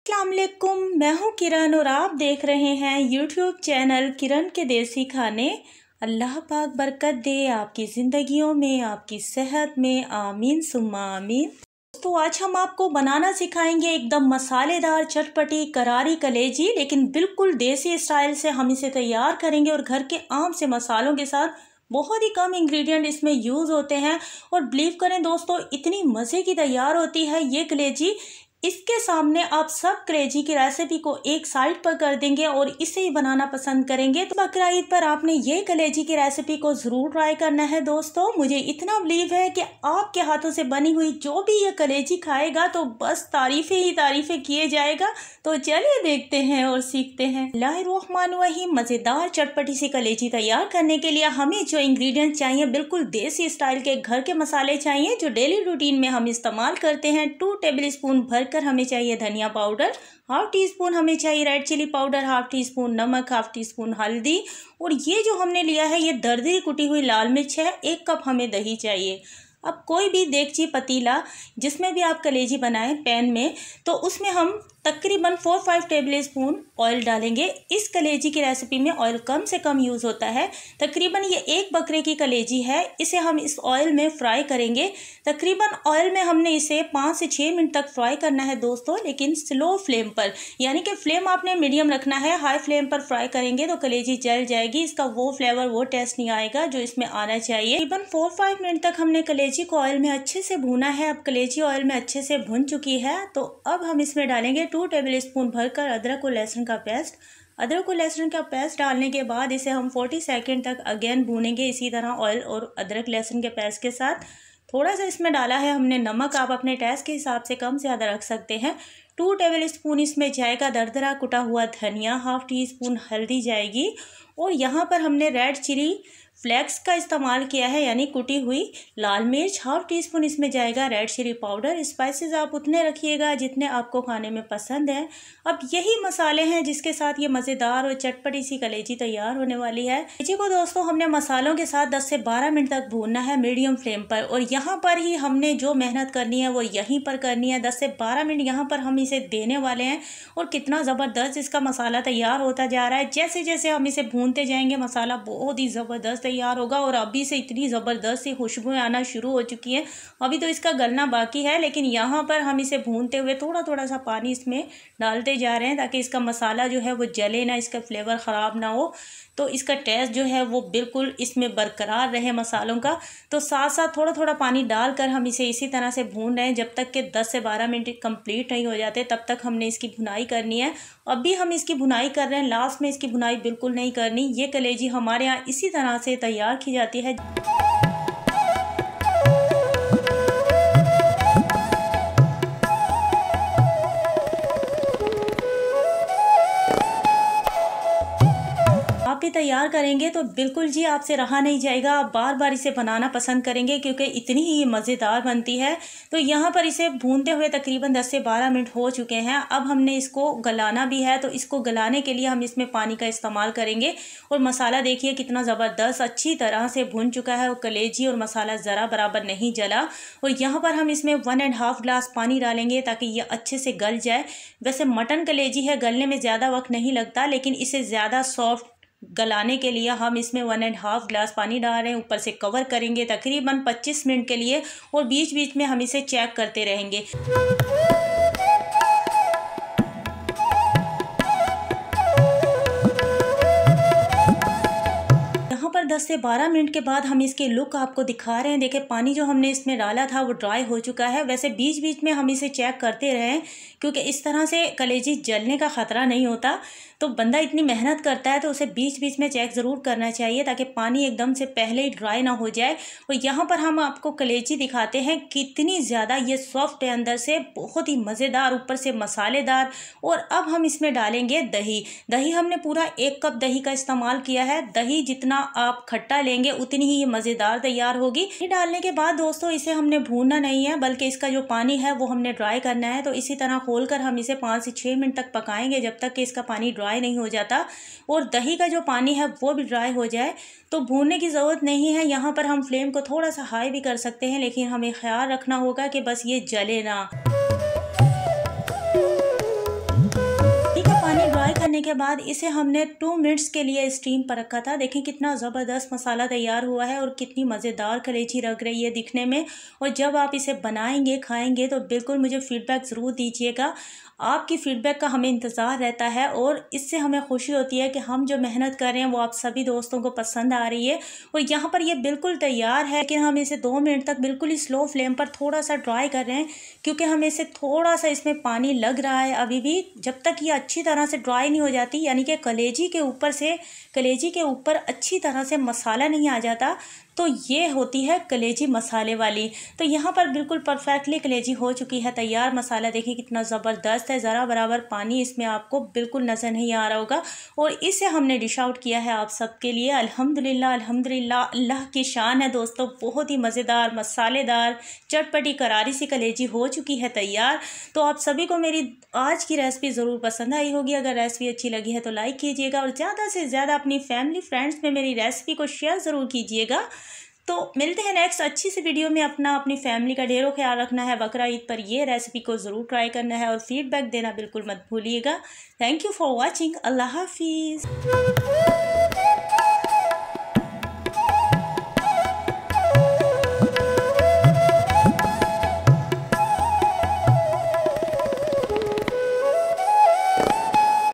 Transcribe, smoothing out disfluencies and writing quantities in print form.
अस्सलाम वालेकुम, मैं हूँ किरण और आप देख रहे हैं यूट्यूब चैनल किरण के देसी खाने। अल्लाह पाक बरकत दे आपकी ज़िंदगियों में, आपकी सेहत में, आमीन सुम्मा आमीन। तो आज हम आपको बनाना सिखाएंगे एकदम मसालेदार चटपटी करारी कलेजी, लेकिन बिल्कुल देसी स्टाइल से हम इसे तैयार करेंगे और घर के आम से मसालों के साथ। बहुत ही कम इंग्रेडिएंट इसमें यूज़ होते हैं और बिलीव करें दोस्तों, इतनी मज़े की तैयार होती है ये कलेजी। इसके सामने आप सब कलेजी की रेसिपी को एक साइड पर कर देंगे और इसे ही बनाना पसंद करेंगे। तो बकरा ईद पर आपने ये कलेजी की रेसिपी को ज़रूर ट्राई करना है दोस्तों। मुझे इतना बिलीव है कि आपके हाथों से बनी हुई जो भी ये कलेजी खाएगा तो बस तारीफ़ें ही तारीफ़ें किए जाएगा। तो चलिए देखते हैं और सीखते हैं। बिस्मिल्लाहिर्रहमानिर्रहीम। मज़ेदार चटपटी सी कलेजी तैयार करने के लिए हमें जो इंग्रेडिएंट चाहिए, बिल्कुल देसी स्टाइल के घर के मसाले चाहिए जो डेली रूटीन में हम इस्तेमाल करते हैं। 2 टेबल स्पून भर हमें चाहिए धनिया पाउडर, हाफ टी स्पून हमें चाहिए red chilli powder, half teaspoon नमक, हाफ टी स्पून हल्दी, और ये जो हमने लिया है ये दरदरी कुटी हुई लाल मिर्च है। 1 कप हमें दही चाहिए। अब कोई भी देगची पतीला जिसमें भी आप कलेजी बनाएं पैन में, तो उसमें हम तकरीबन 4-5 टेबल स्पून ऑयल डालेंगे। इस कलेजी की रेसिपी में ऑयल कम से कम यूज़ होता है। तकरीबन ये 1 बकरे की कलेजी है, इसे हम इस ऑयल में फ्राई करेंगे। तकरीबन ऑयल में हमने इसे 5 से 6 मिनट तक फ्राई करना है दोस्तों, लेकिन स्लो फ्लेम पर, यानी कि फ्लेम आपने मीडियम रखना है। हाई फ्लेम पर फ्राई करेंगे तो कलेजी जल जाएगी, इसका वो फ्लेवर वो टेस्ट नहीं आएगा जो इसमें आना चाहिए। तकरीबन 4-5 मिनट तक हमने कलेजी को ऑयल में अच्छे से भूना है। अब कलेजी ऑयल में अच्छे से भुन चुकी है, तो अब हम इसमें डालेंगे 2 टेबल स्पून भरकर अदरक और लहसुन का पेस्ट। अदरक और लहसुन का पेस्ट डालने के बाद इसे हम 40 सेकंड तक अगेन भूनेंगे इसी तरह ऑयल और अदरक लहसुन के पेस्ट के साथ। थोड़ा सा इसमें डाला है हमने नमक, आप अपने टेस्ट के हिसाब से कम ज़्यादा रख सकते हैं। 2 टेबल स्पून इसमें जाएगा दरदरा कुटा हुआ धनिया, हाफ टी स्पून हल्दी जाएगी, और यहाँ पर हमने रेड चिली फ्लेक्स का इस्तेमाल किया है, यानी कुटी हुई लाल मिर्च। हाफ टी स्पून इसमें जाएगा रेड चिली पाउडर। स्पाइसेस आप उतने रखिएगा जितने आपको खाने में पसंद है। अब यही मसाले हैं जिसके साथ ये मज़ेदार और चटपटी सी कलेजी तैयार होने वाली है। कलेजी को दोस्तों हमने मसालों के साथ 10 से 12 मिनट तक भूनना है मीडियम फ्लेम पर, और यहाँ पर ही हमने जो मेहनत करनी है वो यहीं पर करनी है। 10 से 12 मिनट यहाँ पर हम इसे देने वाले हैं, और कितना ज़बरदस्त इसका मसाला तैयार होता जा रहा है। जैसे जैसे हम इसे भूनते जाएंगे मसाला बहुत ही ज़बरदस्त तैयार होगा, और अभी से इतनी ज़बरदस्त सी खुशबू आना शुरू हो चुकी है। अभी तो इसका गलना बाकी है, लेकिन यहाँ पर हम इसे भूनते हुए थोड़ा थोड़ा सा पानी इसमें डालते जा रहे हैं ताकि इसका मसाला जो है वो जले ना, इसका फ्लेवर ख़राब ना हो, तो इसका टेस्ट जो है वो बिल्कुल इसमें बरकरार रहे मसालों का। तो साथ साथ थोड़ा थोड़ा पानी डालकर हम इसे इसी तरह से भून रहे हैं जब तक कि 10 से 12 मिनट कंप्लीट नहीं हो जाते, तब तक हमने इसकी भुनाई करनी है। अभी हम इसकी भुनाई कर रहे हैं, लास्ट में इसकी भुनाई बिल्कुल नहीं करनी। ये कलेजी हमारे यहाँ इसी तरह से तैयार की जाती है। आप भी तैयार करेंगे तो बिल्कुल जी आपसे रहा नहीं जाएगा, आप बार बार इसे बनाना पसंद करेंगे क्योंकि इतनी ही मज़ेदार बनती है। तो यहाँ पर इसे भूनते हुए तकरीबन 10 से 12 मिनट हो चुके हैं। अब हमने इसको गलाना भी है, तो इसको गलाने के लिए हम इसमें पानी का इस्तेमाल करेंगे। और मसाला देखिए कितना ज़बरदस्त अच्छी तरह से भुन चुका है, और कलेजी और मसाला ज़रा बराबर नहीं जला। और यहाँ पर हम इसमें 1.5 ग्लास पानी डालेंगे ताकि ये अच्छे से गल जाए। वैसे मटन कलेजी है, गलने में ज़्यादा वक्त नहीं लगता, लेकिन इसे ज़्यादा सॉफ्ट गलाने के लिए हम इसमें 1.5 ग्लास पानी डाल रहे हैं। ऊपर से कवर करेंगे तकरीबन 25 मिनट के लिए, और बीच बीच में हम इसे चेक करते रहेंगे। यहाँ पर 10 से 12 मिनट के बाद हम इसके लुक आपको दिखा रहे हैं। देखिए पानी जो हमने इसमें डाला था वो ड्राई हो चुका है। वैसे बीच बीच में हम इसे चेक करते रहें, क्योंकि इस तरह से कलेजी जलने का ख़तरा नहीं होता। तो बंदा इतनी मेहनत करता है तो उसे बीच बीच में चेक ज़रूर करना चाहिए ताकि पानी एकदम से पहले ही ड्राई ना हो जाए। और यहाँ पर हम आपको कलेजी दिखाते हैं कितनी ज़्यादा ये सॉफ्ट है अंदर से, बहुत ही मज़ेदार, ऊपर से मसालेदार। और अब हम इसमें डालेंगे दही। दही हमने पूरा 1 कप दही का इस्तेमाल किया है। दही जितना आप खट्टा लेंगे उतनी ही ये मज़ेदार तैयार होगी। ये डालने के बाद दोस्तों इसे हमने भूनना नहीं है, बल्कि इसका जो पानी है वो हमने ड्राई करना है। तो इसी तरह खोलकर हम इसे 5 से 6 मिनट तक पकाएंगे जब तक कि इसका पानी ड्राई नहीं हो जाता, और दही का जो पानी है वो भी ड्राई हो जाए। तो भूनने की ज़रूरत नहीं है। यहाँ पर हम फ्लेम को थोड़ा सा हाई भी कर सकते हैं, लेकिन हमें ख्याल रखना होगा कि बस ये जले ना। के बाद इसे हमने 2 मिनट्स के लिए स्टीम पर रखा था। देखें कितना ज़बरदस्त मसाला तैयार हुआ है और कितनी मज़ेदार कलेजी लग रही है दिखने में। और जब आप इसे बनाएंगे खाएंगे तो बिल्कुल मुझे फ़ीडबैक ज़रूर दीजिएगा। आपकी फ़ीडबैक का हमें इंतज़ार रहता है और इससे हमें खुशी होती है कि हम जो मेहनत कर रहे हैं वो आप सभी दोस्तों को पसंद आ रही है। और यहाँ पर ये बिल्कुल तैयार है कि हम इसे 2 मिनट तक बिल्कुल ही स्लो फ्लेम पर थोड़ा सा ड्राई कर रहे हैं, क्योंकि हमें इसे थोड़ा सा इसमें पानी लग रहा है अभी भी। जब तक ये अच्छी तरह से ड्राई नहीं हो जाती, यानी कि कलेजी के ऊपर अच्छी तरह से मसाला नहीं आ जाता, तो ये होती है कलेजी मसाले वाली। तो यहाँ पर बिल्कुल परफेक्टली कलेजी हो चुकी है तैयार। मसाला देखिए कितना ज़बरदस्त है, ज़रा बराबर पानी इसमें आपको बिल्कुल नज़र नहीं आ रहा होगा। और इसे हमने डिश आउट किया है आप सबके लिए। अल्हम्दुलिल्लाह अल्हम्दुलिल्लाह, अल्लाह की शान है दोस्तों। बहुत ही मज़ेदार, मसालेदार, चटपटी करारी सी कलेजी हो चुकी है तैयार। तो आप सभी को मेरी आज की रेसिपी ज़रूर पसंद आई होगी। अगर रेसिपी अच्छी लगी है तो लाइक कीजिएगा और ज़्यादा से ज़्यादा अपनी फैमिली फ्रेंड्स में मेरी रेसिपी को शेयर ज़रूर कीजिएगा। तो मिलते हैं नेक्स्ट अच्छी सी वीडियो में। अपनी फैमिली का ढेरों ख्याल रखना है। बकरा ईद पर ये रेसिपी को ज़रूर ट्राई करना है और फीडबैक देना बिल्कुल मत भूलिएगा। Thank you for watching. Allah हाफिज़।